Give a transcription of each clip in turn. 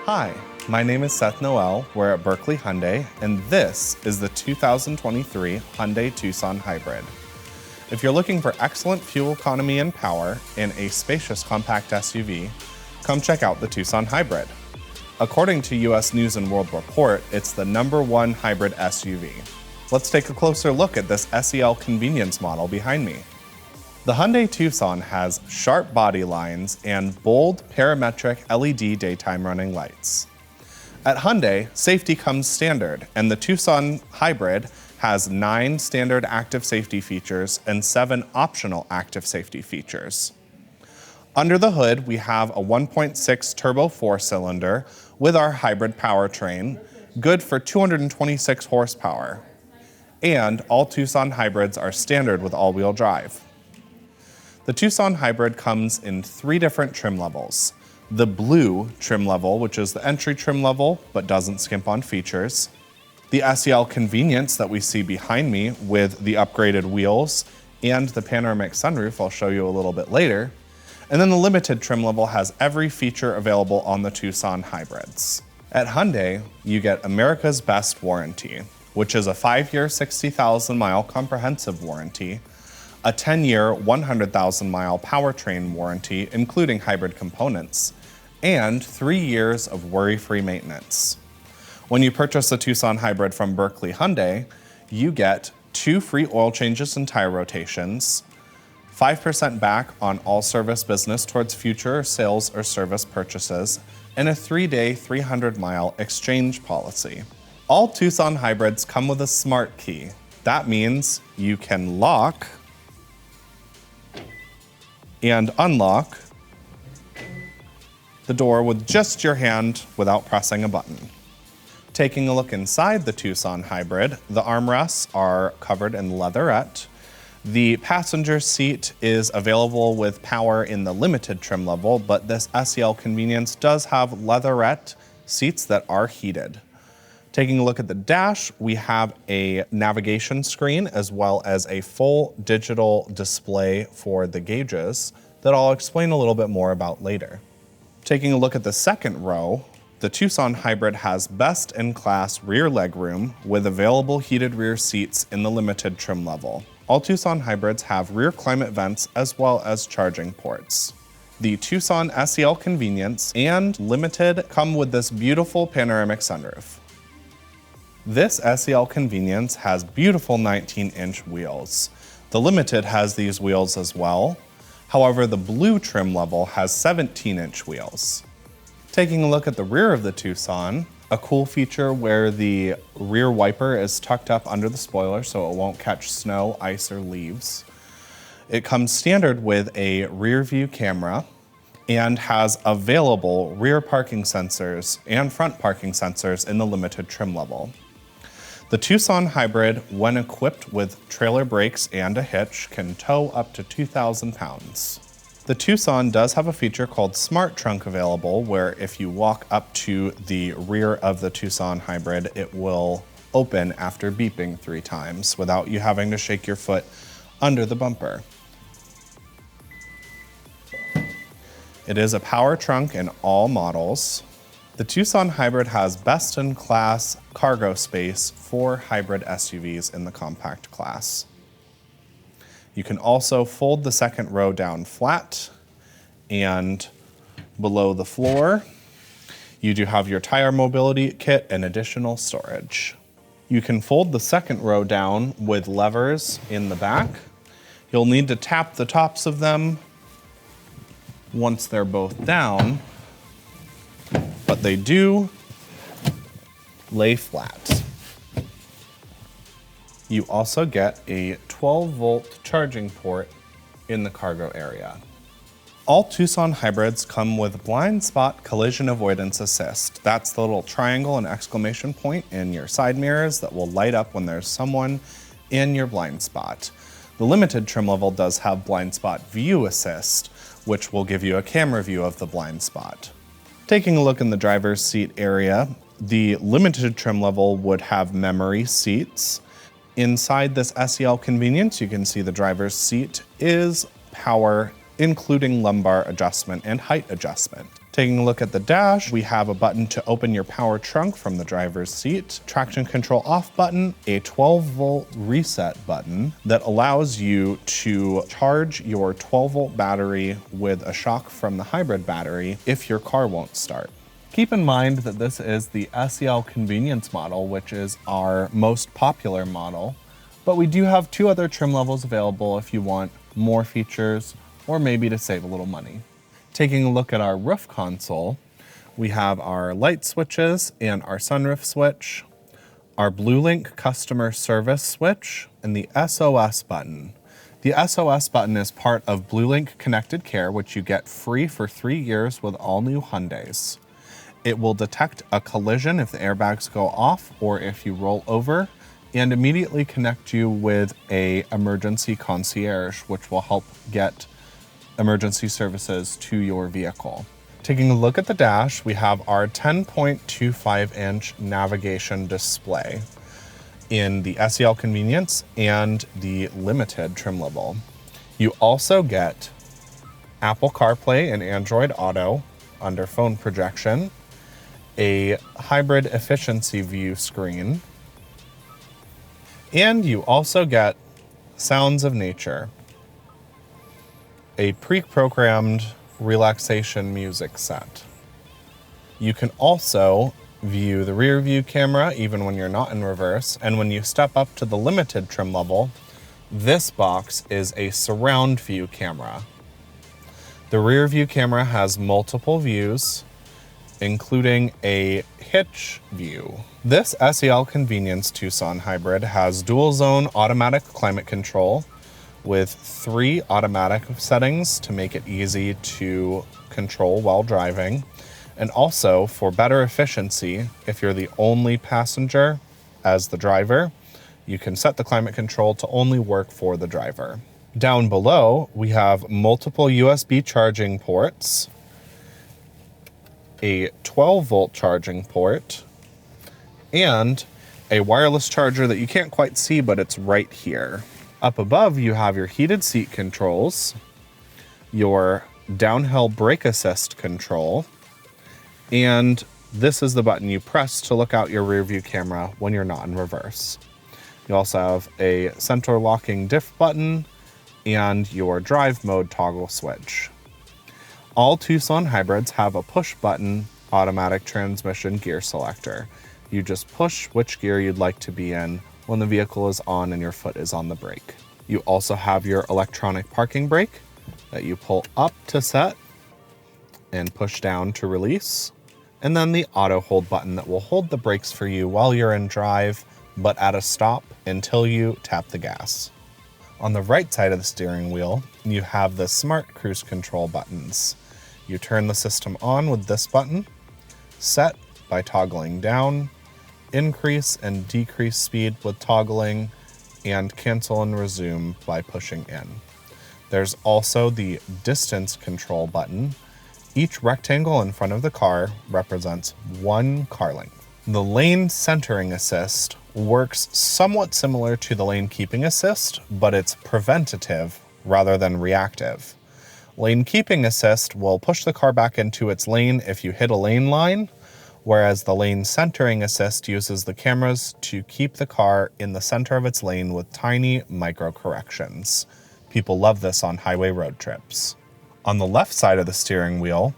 Hi, my name is Seth Noel. We're at Buerkle Hyundai, and this is the 2023 Hyundai Tucson Hybrid. If you're looking for excellent fuel economy and power in a spacious compact SUV, come check out the Tucson Hybrid. According to US News & World Report, it's the #1 hybrid SUV. Let's take a closer look at this SEL convenience model behind me. The Hyundai Tucson has sharp body lines and bold parametric LED daytime running lights. At Hyundai, safety comes standard, and the Tucson Hybrid has 9 standard active safety features and 7 optional active safety features. Under the hood, we have a 1.6 turbo 4-cylinder with our hybrid powertrain, good for 226 horsepower. And all Tucson hybrids are standard with all-wheel drive. The Tucson Hybrid comes in 3 different trim levels. The blue trim level, which is the entry trim level, but doesn't skimp on features. The SEL convenience that we see behind me with the upgraded wheels and the panoramic sunroof I'll show you a little bit later. And then the limited trim level has every feature available on the Tucson Hybrids. At Hyundai, you get America's Best Warranty, which is a 5-year, 60,000-mile comprehensive warranty, a 10-year, 100,000-mile powertrain warranty, including hybrid components, and 3 years of worry-free maintenance. When you purchase a Tucson Hybrid from Buerkle Hyundai, you get 2 free oil changes and tire rotations, 5% back on all service business towards future sales or service purchases, and a 3-day, 300-mile exchange policy. All Tucson Hybrids come with a smart key. That means you can lock and unlock the door with just your hand without pressing a button. Taking a look inside the Tucson Hybrid, the armrests are covered in leatherette. The passenger seat is available with power in the limited trim level, but this SEL convenience does have leatherette seats that are heated. Taking a look at the dash, we have a navigation screen as well as a full digital display for the gauges that I'll explain a little bit more about later. Taking a look at the second row, the Tucson Hybrid has best-in-class rear legroom with available heated rear seats in the limited trim level. All Tucson Hybrids have rear climate vents as well as charging ports. The Tucson SEL convenience and limited come with this beautiful panoramic sunroof. This SEL convenience has beautiful 19-inch wheels. The limited has these wheels as well. However, the blue trim level has 17-inch wheels. Taking a look at the rear of the Tucson, a cool feature where the rear wiper is tucked up under the spoiler so it won't catch snow, ice, or leaves. It comes standard with a rear view camera and has available rear parking sensors and front parking sensors in the limited trim level. The Tucson Hybrid, when equipped with trailer brakes and a hitch, can tow up to 2,000 pounds. The Tucson does have a feature called Smart Trunk available, where if you walk up to the rear of the Tucson Hybrid, it will open after beeping 3 times without you having to shake your foot under the bumper. It is a power trunk in all models. The Tucson Hybrid has best-in-class cargo space for hybrid SUVs in the compact class. You can also fold the second row down flat, and below the floor, you do have your tire mobility kit and additional storage. You can fold the second row down with levers in the back. You'll need to tap the tops of them once they're both down, but they do lay flat. You also get a 12-volt charging port in the cargo area. All Tucson Hybrids come with blind spot collision avoidance assist. That's the little triangle and exclamation point in your side mirrors that will light up when there's someone in your blind spot. The limited trim level does have blind spot view assist, which will give you a camera view of the blind spot. Taking a look in the driver's seat area, the limited trim level would have memory seats. Inside this SEL convenience, you can see the driver's seat is power, including lumbar adjustment and height adjustment. Taking a look at the dash, we have a button to open your power trunk from the driver's seat, traction control off button, a 12-volt reset button that allows you to charge your 12-volt battery with a shock from the hybrid battery if your car won't start. Keep in mind that this is the SEL convenience model, which is our most popular model, but we do have 2 other trim levels available if you want more features or maybe to save a little money. Taking a look at our roof console, we have our light switches and our sunroof switch, our BlueLink customer service switch, and the SOS button. The SOS button is part of BlueLink Connected Care, which you get free for 3 years with all new Hyundais. It will detect a collision if the airbags go off or if you roll over, and immediately connect you with an emergency concierge, which will help get emergency services to your vehicle. Taking a look at the dash, we have our 10.25-inch navigation display in the SEL convenience and the limited trim level. You also get Apple CarPlay and Android Auto under phone projection, a hybrid efficiency view screen, and you also get Sounds of Nature, a pre-programmed relaxation music set. You can also view the rear view camera even when you're not in reverse, and when you step up to the limited trim level, this box is a surround view camera. The rear view camera has multiple views, including a hitch view. This SEL Convenience Tucson Hybrid has dual zone automatic climate control with 3 automatic settings to make it easy to control while driving. And also, for better efficiency, if you're the only passenger as the driver, you can set the climate control to only work for the driver. Down below, we have multiple USB charging ports, a 12-volt charging port, and a wireless charger that you can't quite see, but it's right here. Up above, you have your heated seat controls, your downhill brake assist control, and this is the button you press to look out your rear view camera when you're not in reverse. You also have a center locking diff button and your drive mode toggle switch. All Tucson hybrids have a push button automatic transmission gear selector. You just push which gear you'd like to be in when the vehicle is on and your foot is on the brake. You also have your electronic parking brake that you pull up to set and push down to release, and then the auto hold button that will hold the brakes for you while you're in drive, but at a stop until you tap the gas. On the right side of the steering wheel, you have the smart cruise control buttons. You turn the system on with this button, set by toggling down, increase and decrease speed with toggling, and cancel and resume by pushing in. There's also the distance control button. Each rectangle in front of the car represents 1 car length. The lane centering assist works somewhat similar to the lane keeping assist, but it's preventative rather than reactive. Lane keeping assist will push the car back into its lane if you hit a lane line, whereas the lane centering assist uses the cameras to keep the car in the center of its lane with tiny micro corrections. People love this on highway road trips. On the left side of the steering wheel,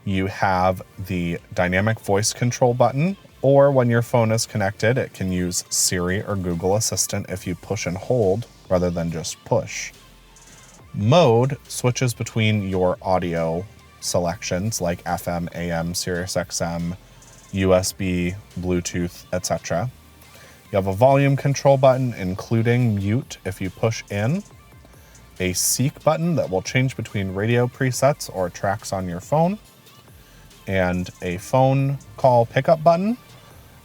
you have the dynamic voice control button, or when your phone is connected, it can use Siri or Google Assistant if you push and hold rather than just push. Mode switches between your audio selections like FM, AM, Sirius XM, USB, Bluetooth, etc. You have a volume control button, including mute if you push in, a seek button that will change between radio presets or tracks on your phone, and a phone call pickup button,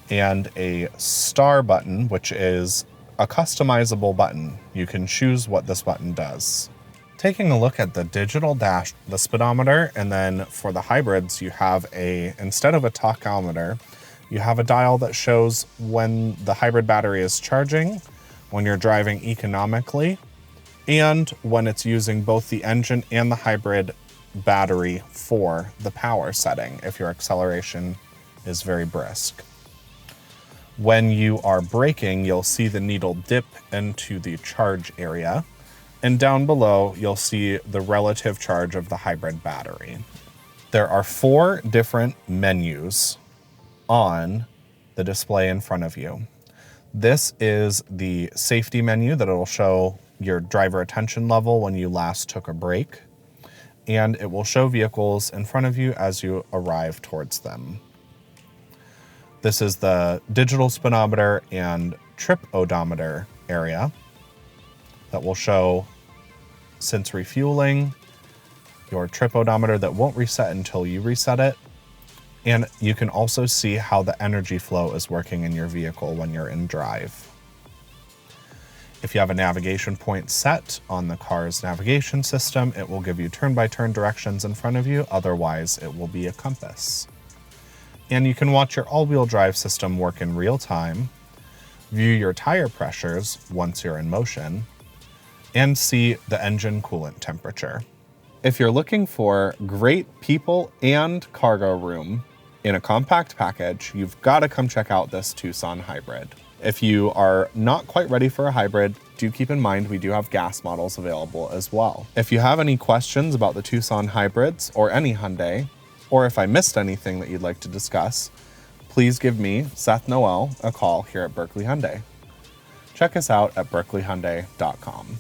and a star button, which is a customizable button. You can choose what this button does. Taking a look at the digital dash, the speedometer, and then for the hybrids, you have instead of a tachometer, you have a dial that shows when the hybrid battery is charging, when you're driving economically, and when it's using both the engine and the hybrid battery for the power setting if your acceleration is very brisk. When you are braking, you'll see the needle dip into the charge area, and down below, you'll see the relative charge of the hybrid battery. There are 4 different menus on the display in front of you. This is the safety menu that it'll show your driver attention level when you last took a break, and it will show vehicles in front of you as you arrive towards them. This is the digital speedometer and trip odometer area that will show, since refueling, your trip odometer that won't reset until you reset it. And you can also see how the energy flow is working in your vehicle when you're in drive. If you have a navigation point set on the car's navigation system, it will give you turn-by-turn directions in front of you. Otherwise, it will be a compass. And you can watch your all-wheel drive system work in real time, view your tire pressures once you're in motion, and see the engine coolant temperature. If you're looking for great people and cargo room in a compact package, you've got to come check out this Tucson Hybrid. If you are not quite ready for a hybrid, do keep in mind we do have gas models available as well. If you have any questions about the Tucson Hybrids or any Hyundai, or if I missed anything that you'd like to discuss, please give me, Seth Noel, a call here at Buerkle Hyundai. Check us out at buerklehyundai.com.